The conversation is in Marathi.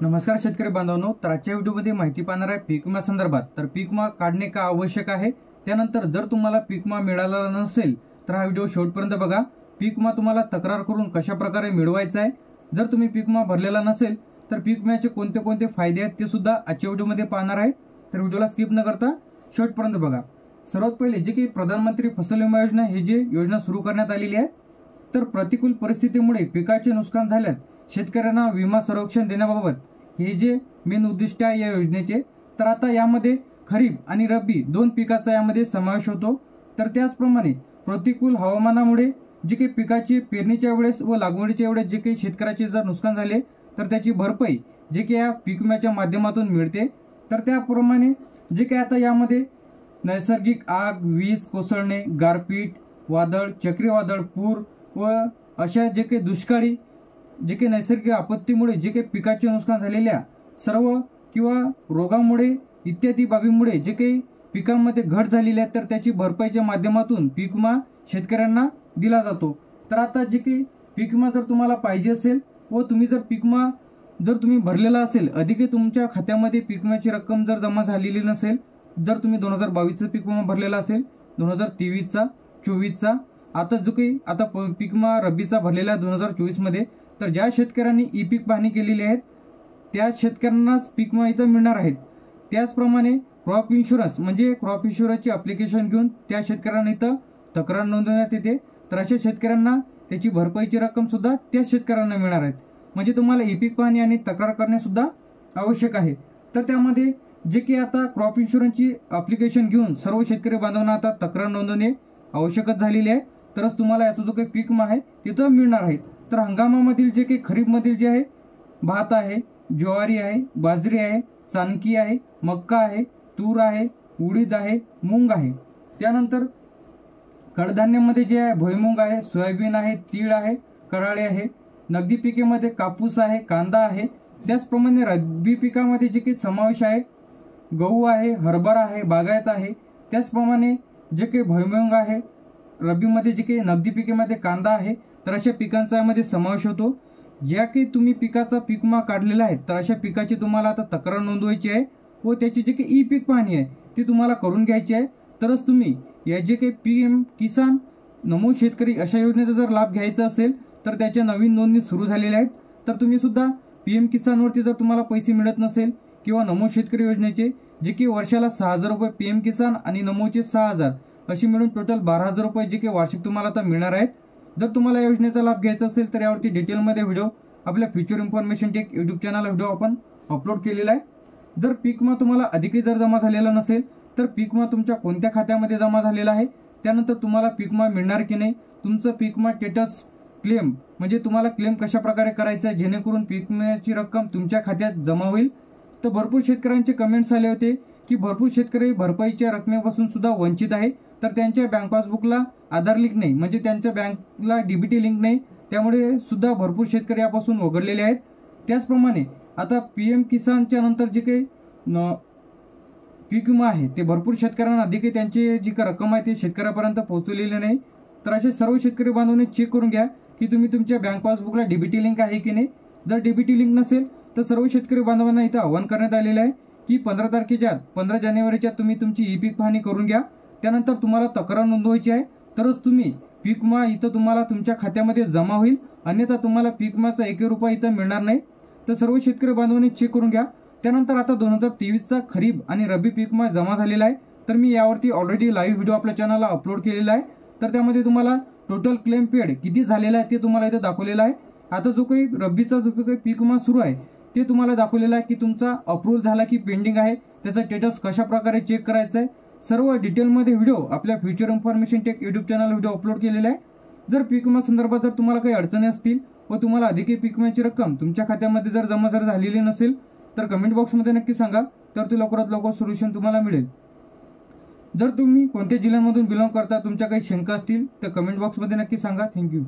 नमस्कार शेतकरी बांधवांनो, तर आजच्या व्हिडिओमध्ये माहिती पाहणार आहे पीक विमा संदर्भात। तर पीक विमा काढणे का आवश्यक आहे, त्यानंतर जर तुम्हाला पीक विमा मिळाला नसेल तर हा व्हिडिओ शेवटपर्यंत बघा। पीक विमा तुम्हाला तक्रार करून कशा प्रकारे मिळवायचा आहे, जर तुम्ही पीक विमा भरलेला नसेल तर पीक विम्याचे कोणते कोणते फायदे आहेत ते सुद्धा आजच्या व्हिडिओमध्ये पाहणार आहे। तर व्हिडिओला स्किप न करता शेवटपर्यंत बघा। सर्वात पहिले जे की प्रधानमंत्री फसल विमा योजना ही जी योजना सुरू करण्यात आलेली आहे, तर प्रतिकूल परिस्थितीमुळे पिकाचे नुकसान झाल्यास शेतकऱ्यांना विमा संरक्षण देण्याबाबत हे जे मेन उद्दिष्ट आहे या योजनेचे। तर आता यामध्ये खरीप आणि रब्बी दोन पिकाचा यामध्ये समावेश होतो। तर त्याचप्रमाणे प्रतिकूल हवामानामुळे जे काही पिकाची पेरणीच्या वेळेस व लागवडीच्या वेळेस जे काही शेतकऱ्याचे जर नुकसान झाले तर त्याची भरपाई जे काही या पीक विम्याच्या माध्यमातून मिळते। तर त्याप्रमाणे जे काही आता यामध्ये नैसर्गिक आग, वीज कोसळणे, गारपीट, वादळ, चक्रीवादळ, पूर व अशा जे काही दुष्काळी जे काही नैसर्गिक आपत्तीमुळे जे काही पिकाचे नुकसान झालेल्या सर्व किंवा रोगामुळे इत्यादी बाबीमुळे जे काही पिकांमध्ये घट झालेली आहे तर त्याची भरपाईच्या माध्यमातून पीक विमा शेतकऱ्यांना दिला जातो। तर आता जे काही पीक विमा जर तुम्हाला पाहिजे असेल व तुम्ही जर पीक विमा जर तुम्ही भरलेला असेल, अधिक तुमच्या खात्यामध्ये पीक विम्याची रक्कम जर जमा झालेली नसेल, जर तुम्ही 2022चा पीक विमा भरलेला असेल, 2023चा, 24चा, आता जो काही आता पीक विमा रब्बीचा भरलेला आहे 2024 मध्ये, तर ज्या शेतकऱ्यांनी ई पीक पाहणी केलेली आहे त्या शेतकऱ्यांनाच पीक विमा इथं मिळणार आहेत। त्याचप्रमाणे क्रॉप इन्शुरन्स म्हणजे क्रॉप इन्शुरन्सची ॲप्लिकेशन घेऊन त्या शेतकऱ्यांना इथं तक्रार नोंदवण्यात येते, तर अशा शेतकऱ्यांना त्याची भरपाईची रक्कम सुद्धा त्या शेतकऱ्यांना मिळणार आहेत। म्हणजे तुम्हाला ई पीक पाहणी आणि तक्रार करणे सुद्धा आवश्यक आहे। तर त्यामध्ये जे की आता क्रॉप इन्शुरन्सची ॲप्लिकेशन घेऊन सर्व शेतकरी बांधवांना आता तक्रार नोंदवणे आवश्यकच झालेली आहे, तरच तुम्हाला याचा जो काही पीक विमा आहे तिथं मिळणार आहे। तर हंगामामधील जे काही खरीपमधील जे आहे भात आहे, ज्वारी आहे, बाजरी आहे, चाणकी आहे, मक्का आहे, तूर आहे, उडीद आहे, मूग आहे। त्यानंतर कडधान्यामध्ये जे आहे भुईमुग आहे, सोयाबीन आहे, तीळ आहे, कराळे आहे। नगदी पिकेमध्ये कापूस आहे, कांदा आहे। त्याचप्रमाणे रब्बी पिकामध्ये जे काही समावेश आहे गहू आहे, हरभरा आहे, बागायत आहे। त्याचप्रमाणे जे काही भुईमुग आहे, रब्बीमध्ये जे काही नगदी पिकेमध्ये कांदा आहे, तर अशा पिकांचा यामध्ये समावेश होतो। ज्या काही तुम्ही पिकाचा पीक विमा काढलेला आहे तर अशा पिकाची तुम्हाला आता तक्रार नोंदवायची आहे व त्याची जे काही ई पीक पाहणी आहे ती तुम्हाला करून घ्यायची आहे, तरच तुम्ही या जे काही PM किसान नमो शेतकरी अशा योजनेचा जर लाभ घ्यायचा असेल तर त्याच्या नवीन नोंदणी सुरू झालेल्या आहेत। तर तुम्ही सुद्धा PM किसानवरती जर तुम्हाला पैसे मिळत नसेल किंवा नमो शेतकरी योजनेचे जे की वर्षाला 6,000 रुपये PM किसान आणि नमोचे 6,000 अशी मिळून टोटल 12,000 रुपये जे काही वार्षिक तुम्हाला आता मिळणार आहेत। जर तुम्हाला या योजनेचा लाभ घ्यायचा असेल तर यावरती डिटेलमध्ये व्हिडिओ आपल्या future information take YouTube channel video आपण अपलोड केलेला आहे। जर पीक विमा तुम्हाला अधिकही जर जमा झालेला नसेल तर पीक विमा तुमच्या कोणत्या खात्यामध्ये जमा झालेला आहे, त्यानंतर तुम्हाला पीक विमा मिळणार की नाही, तुमचं पीक विमा स्टेटस क्लेम म्हणजे तुम्हाला क्लेम कशा प्रकारे करायचा आहे जेणेकरून पीक विम्याची रक्कम तुमच्या खात्यात जमा होईल। तर भरपूर शेतकऱ्यांचे कमेंट्स आले होते की भरपूर शेतकरी भरपाईच्या रकमेपासून सुद्धा वंचित आहे, तर त्यांच्या बँक पासबुकला आधार लिंक नाही म्हणजे त्यांच्या बँकला डीबीटी लिंक नाही, त्यामुळे सुद्धा भरपूर शेतकरी यापासून वगळलेले आहेत। त्याचप्रमाणे आता PM किसानच्या नंतर जे काही पीक विमा आहे ते भरपूर शेतकऱ्यांना अधिक त्यांची जी रक्कम आहे ती शेतकऱ्यापर्यंत पोहोचलेली नाही। तर असे सर्व शेतकरी बांधवांनी चेक करून घ्या की तुम्ही तुमच्या बँक पासबुकला डीबीटी लिंक आहे की नाही। जर डीबीटी लिंक नसेल तर सर्व शेतकरी बांधवांना इथं आवाहन करण्यात आलेलं आहे की 15 तारखेच्या 15 जानेवारीच्या तुम्ही तुमची ई पीक पाहणी करून घ्या, त्यानंतर तुम्हाला तक्रार नोंदवायची आहे, तरच तुम्ही पीक विमा इथं तुम्हाला तुमच्या खात्यामध्ये जमा होईल, अन्यथा तुम्हाला पीक विम्याचा 1 रुपया इथं मिळणार नाही। तर सर्व शेतकरी बांधवांनी चेक करून घ्या। त्यानंतर आता 2023चा खरीप आणि रब्बी पीक विमा जमा झालेला आहे, तर मी यावरती ऑलरेडी लाईव्ह व्हिडिओ आपल्या चॅनलला अपलोड केलेला आहे। तर त्यामध्ये तुम्हाला टोटल क्लेम पेड किती झालेला आहे ते तुम्हाला इथे दाखवलेलं आहे। आता जो काही रब्बीचा जो काही पीक विमा सुरू आहे ते तुम्हाला दाखवलेलं आहे की तुमचा अप्रूव्हल झाला की पेंडिंग आहे, त्याचा स्टेटस कशा प्रकारे चेक करायचा आहे, सर्व डिटेलमध्ये व्हिडिओ आपल्या future information take YouTube channel video upload केलेला आहे। जर पीक विमा संदर्भात जर तुम्हाला काही अडचणी असतील व तुम्हाला अधिक पीक विम्याची रक्कम तुमच्या खात्यामध्ये जर जमा झालेली नसेल तर कमेंट बॉक्समध्ये नक्की सांगा, तर ते लवकरात लवकर सोल्युशन तुम्हाला मिळेल। जर तुम्ही कोणत्या जिल्ह्यांमधून बिलॉंग करता, तुमच्या काही शंका असतील तर कमेंट बॉक्समध्ये नक्की सांगा। थँक्यू।